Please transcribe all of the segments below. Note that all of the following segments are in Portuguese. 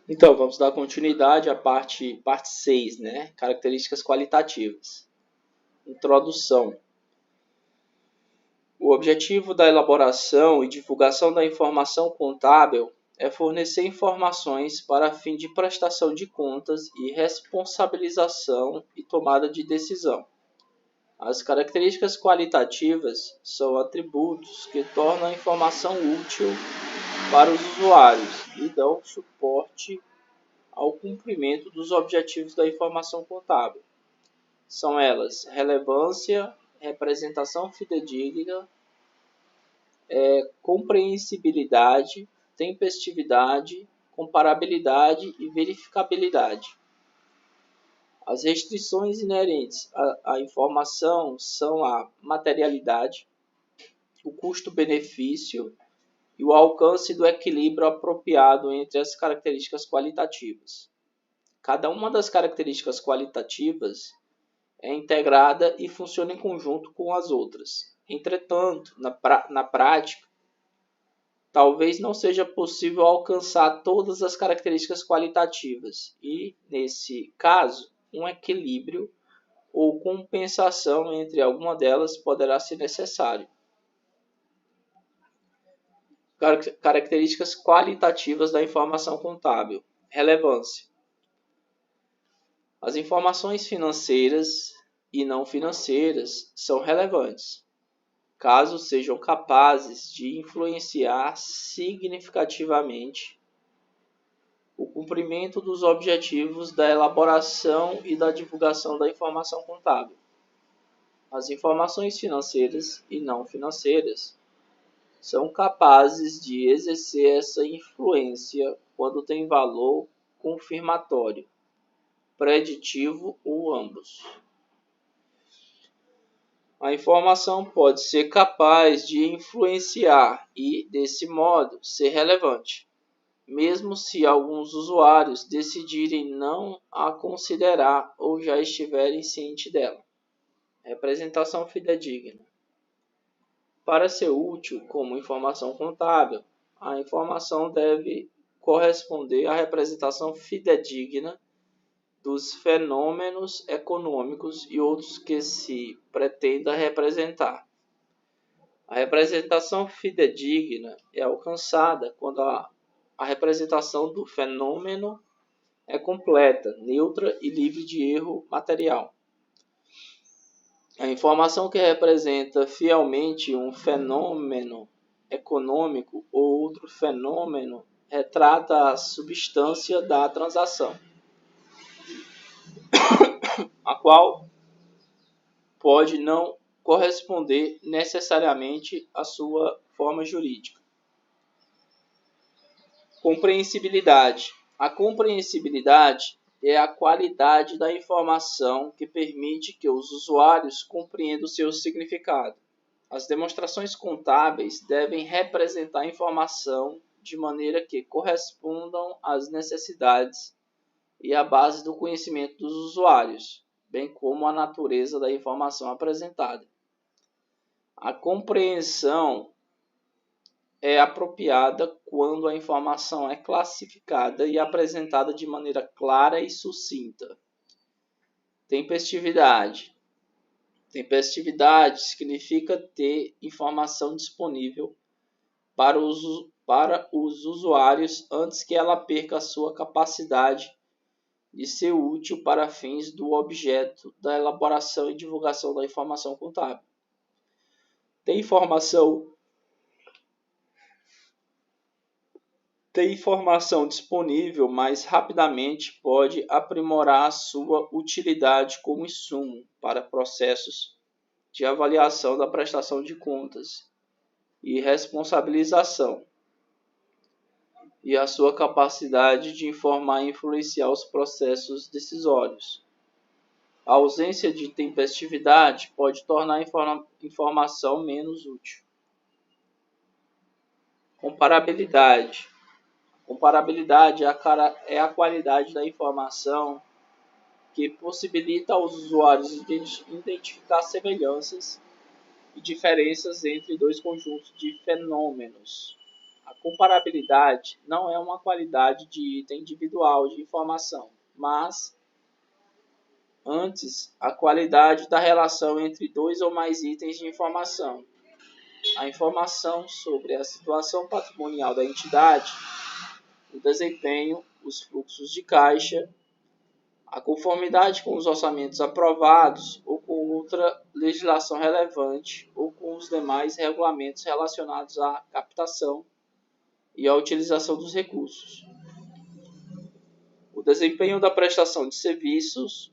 Então, vamos dar continuidade à parte 6, né? Características qualitativas. Introdução. O objetivo da elaboração e divulgação da informação contábil é fornecer informações para fim de prestação de contas e responsabilização e tomada de decisão. As características qualitativas são atributos que tornam a informação útil para os usuários e dão suporte ao cumprimento dos objetivos da informação contábil. São elas relevância, representação fidedigna, compreensibilidade, tempestividade, comparabilidade e verificabilidade. As restrições inerentes à informação são a materialidade, o custo-benefício e o alcance do equilíbrio apropriado entre as características qualitativas. Cada uma das características qualitativas é integrada e funciona em conjunto com as outras. Entretanto, na prática, talvez não seja possível alcançar todas as características qualitativas e, nesse caso, um equilíbrio ou compensação entre alguma delas poderá ser necessário. Características qualitativas da informação contábil. Relevância. As informações financeiras e não financeiras são relevantes, caso sejam capazes de influenciar significativamente o cumprimento dos objetivos da elaboração e da divulgação da informação contábil. As informações financeiras e não financeiras são capazes de exercer essa influência quando têm valor confirmatório, preditivo ou ambos. A informação pode ser capaz de influenciar e, desse modo, ser relevante, mesmo se alguns usuários decidirem não a considerar ou já estiverem cientes dela. Representação fidedigna. Para ser útil como informação contábil, a informação deve corresponder à representação fidedigna dos fenômenos econômicos e outros que se pretenda representar. A representação fidedigna é alcançada quando a representação do fenômeno é completa, neutra e livre de erro material. A informação que representa fielmente um fenômeno econômico ou outro fenômeno retrata a substância da transação, a qual pode não corresponder necessariamente à sua forma jurídica. Compreensibilidade. A compreensibilidade é a qualidade da informação que permite que os usuários compreendam o seu significado. As demonstrações contábeis devem representar a informação de maneira que correspondam às necessidades e à base do conhecimento dos usuários, bem como à natureza da informação apresentada. A compreensão é apropriada quando a informação é classificada e apresentada de maneira clara e sucinta. Tempestividade. Tempestividade significa ter informação disponível para os usuários antes que ela perca a sua capacidade de ser útil para fins do objeto da elaboração e divulgação da informação contábil. Ter informação disponível mais rapidamente pode aprimorar a sua utilidade como insumo para processos de avaliação da prestação de contas e responsabilização, e a sua capacidade de informar e influenciar os processos decisórios. A ausência de tempestividade pode tornar a informação menos útil. Comparabilidade. Comparabilidade é a qualidade da informação que possibilita aos usuários identificar semelhanças e diferenças entre dois conjuntos de fenômenos. A comparabilidade não é uma qualidade de item individual de informação, mas antes a qualidade da relação entre dois ou mais itens de informação. A informação sobre a situação patrimonial da entidade, o desempenho, os fluxos de caixa, a conformidade com os orçamentos aprovados ou com outra legislação relevante ou com os demais regulamentos relacionados à captação e à utilização dos recursos. O desempenho da prestação de serviços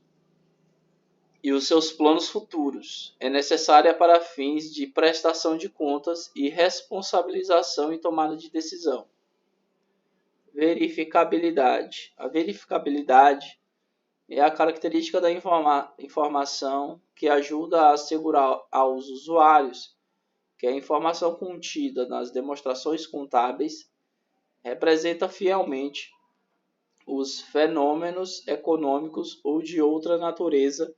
e os seus planos futuros é necessária para fins de prestação de contas e responsabilização e tomada de decisão. Verificabilidade. A verificabilidade é a característica da informação que ajuda a assegurar aos usuários que a informação contida nas demonstrações contábeis representa fielmente os fenômenos econômicos ou de outra natureza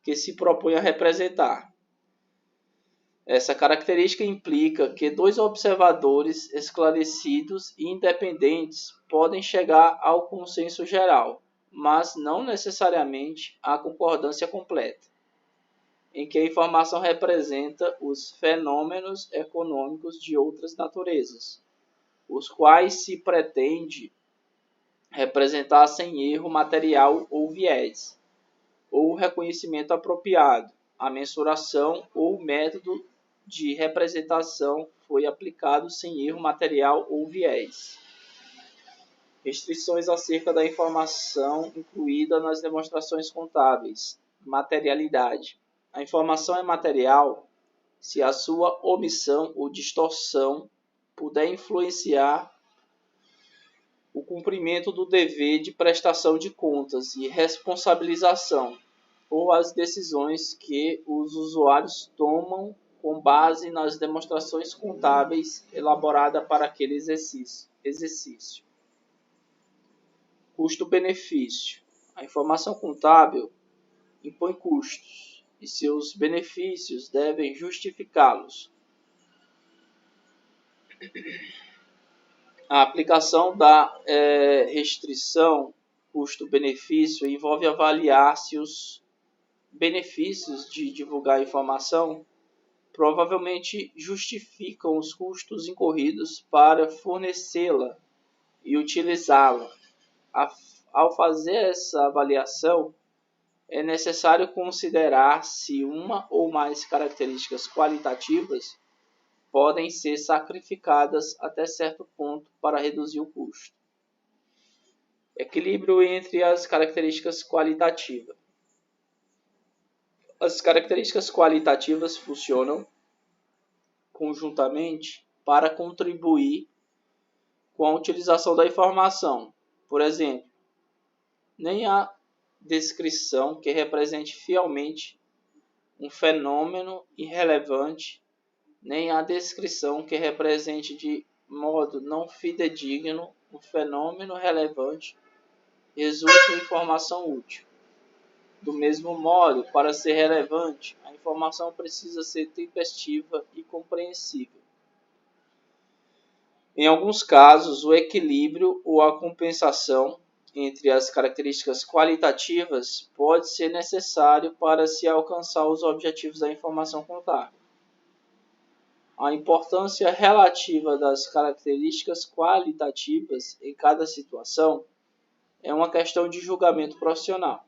que se propõe a representar. Essa característica implica que dois observadores esclarecidos e independentes podem chegar ao consenso geral, mas não necessariamente à concordância completa, em que a informação representa os fenômenos econômicos de outras naturezas, os quais se pretende representar sem erro material ou viés, ou reconhecimento apropriado, a mensuração ou método de representação foi aplicado sem erro material ou viés. Restrições acerca da informação incluída nas demonstrações contábeis. Materialidade. A informação é material se a sua omissão ou distorção puder influenciar o cumprimento do dever de prestação de contas e responsabilização, ou as decisões que os usuários tomam com base nas demonstrações contábeis elaboradas para aquele exercício. Custo-benefício. A informação contábil impõe custos e seus benefícios devem justificá-los. A aplicação da restrição custo-benefício envolve avaliar se os benefícios de divulgar a informação provavelmente justificam os custos incorridos para fornecê-la e utilizá-la. Ao fazer essa avaliação, é necessário considerar se uma ou mais características qualitativas podem ser sacrificadas até certo ponto para reduzir o custo. Equilíbrio entre as características qualitativas. As características qualitativas funcionam conjuntamente para contribuir com a utilização da informação. Por exemplo, nem a descrição que represente fielmente um fenômeno irrelevante, nem a descrição que represente de modo não fidedigno um fenômeno relevante resulta em informação útil. Do mesmo modo, para ser relevante, a informação precisa ser tempestiva e compreensível. Em alguns casos, o equilíbrio ou a compensação entre as características qualitativas pode ser necessário para se alcançar os objetivos da informação contábil. A importância relativa das características qualitativas em cada situação é uma questão de julgamento profissional.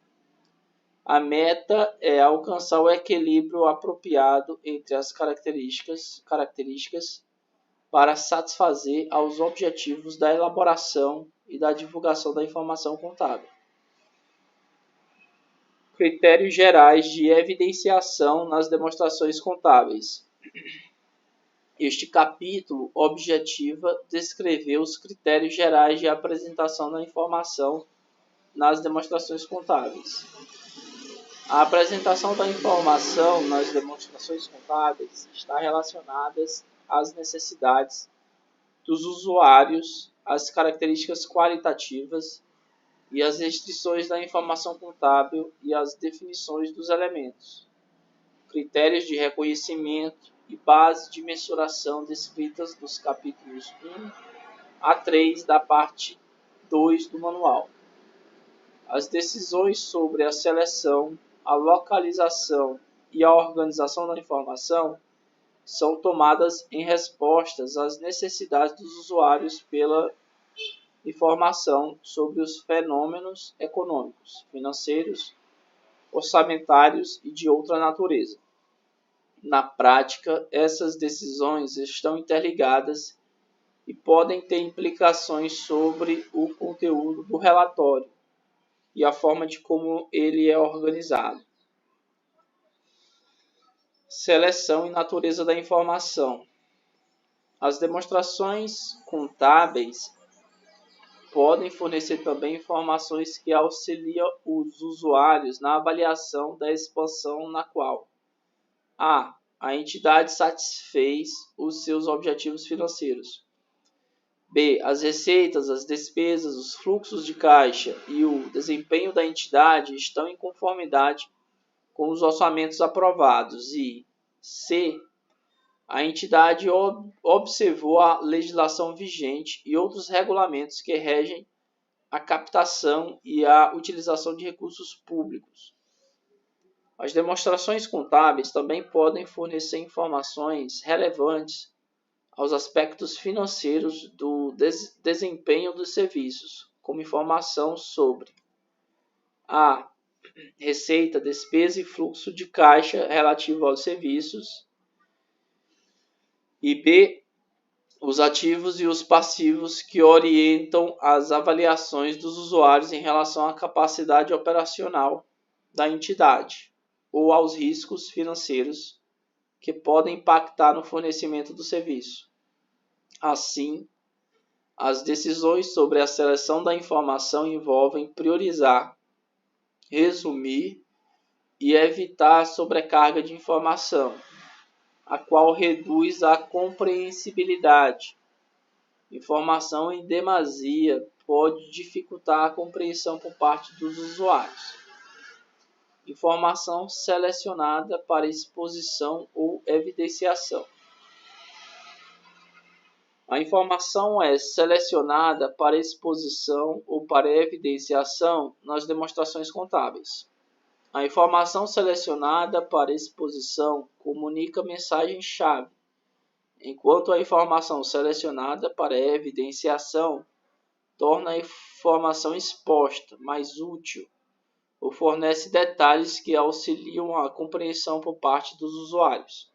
A meta é alcançar o equilíbrio apropriado entre as características para satisfazer aos objetivos da elaboração e da divulgação da informação contábil. Critérios gerais de evidenciação nas demonstrações contábeis. Este capítulo objetiva descrever os critérios gerais de apresentação da informação nas demonstrações contábeis. A apresentação da informação nas demonstrações contábeis está relacionada às necessidades dos usuários, às características qualitativas e às restrições da informação contábil e às definições dos elementos, critérios de reconhecimento, e base de mensuração descritas nos capítulos 1 a 3 da parte 2 do manual. As decisões sobre a seleção, a localização e a organização da informação são tomadas em respostas às necessidades dos usuários pela informação sobre os fenômenos econômicos, financeiros, orçamentários e de outra natureza. Na prática, essas decisões estão interligadas e podem ter implicações sobre o conteúdo do relatório e a forma de como ele é organizado. Seleção e natureza da informação. As demonstrações contábeis podem fornecer também informações que auxiliam os usuários na avaliação da expansão na qual a entidade satisfez os seus objetivos financeiros. B. As receitas, as despesas, os fluxos de caixa e o desempenho da entidade estão em conformidade com os orçamentos aprovados. E C. A entidade observou a legislação vigente e outros regulamentos que regem a captação e a utilização de recursos públicos. As demonstrações contábeis também podem fornecer informações relevantes aos aspectos financeiros do desempenho dos serviços, como informação sobre a receita, despesa e fluxo de caixa relativo aos serviços, e B, os ativos e os passivos que orientam as avaliações dos usuários em relação à capacidade operacional da entidade ou aos riscos financeiros que podem impactar no fornecimento do serviço. Assim, as decisões sobre a seleção da informação envolvem priorizar, resumir e evitar a sobrecarga de informação, a qual reduz a compreensibilidade. Informação em demasia pode dificultar a compreensão por parte dos usuários. Informação selecionada para exposição ou evidenciação. A informação é selecionada para exposição ou para evidenciação nas demonstrações contábeis. A informação selecionada para exposição comunica mensagem-chave, enquanto a informação selecionada para evidenciação torna a informação exposta mais útil ou fornece detalhes que auxiliam a compreensão por parte dos usuários.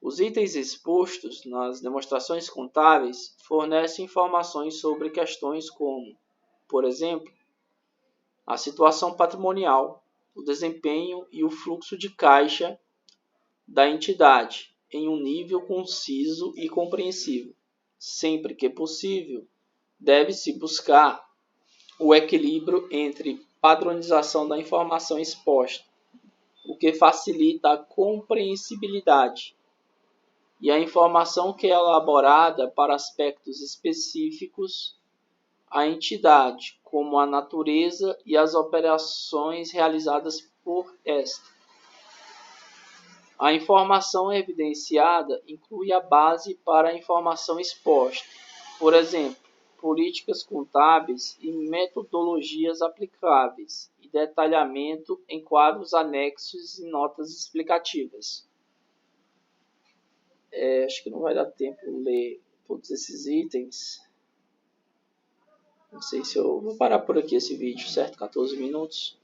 Os itens expostos nas demonstrações contábeis fornecem informações sobre questões como, por exemplo, a situação patrimonial, o desempenho e o fluxo de caixa da entidade em um nível conciso e compreensível. Sempre que possível, deve-se buscar o equilíbrio entre padronização da informação exposta, o que facilita a compreensibilidade, e a informação que é elaborada para aspectos específicos à entidade, como a natureza e as operações realizadas por esta. A informação evidenciada inclui a base para a informação exposta, por exemplo, políticas contábeis e metodologias aplicáveis, e detalhamento em quadros anexos e notas explicativas. Acho que não vai dar tempo de ler todos esses itens. Não sei se eu vou parar por aqui esse vídeo, certo? 14 minutos.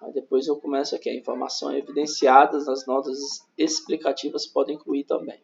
Mas depois eu começo aqui. A informação evidenciada nas notas explicativas pode incluir também.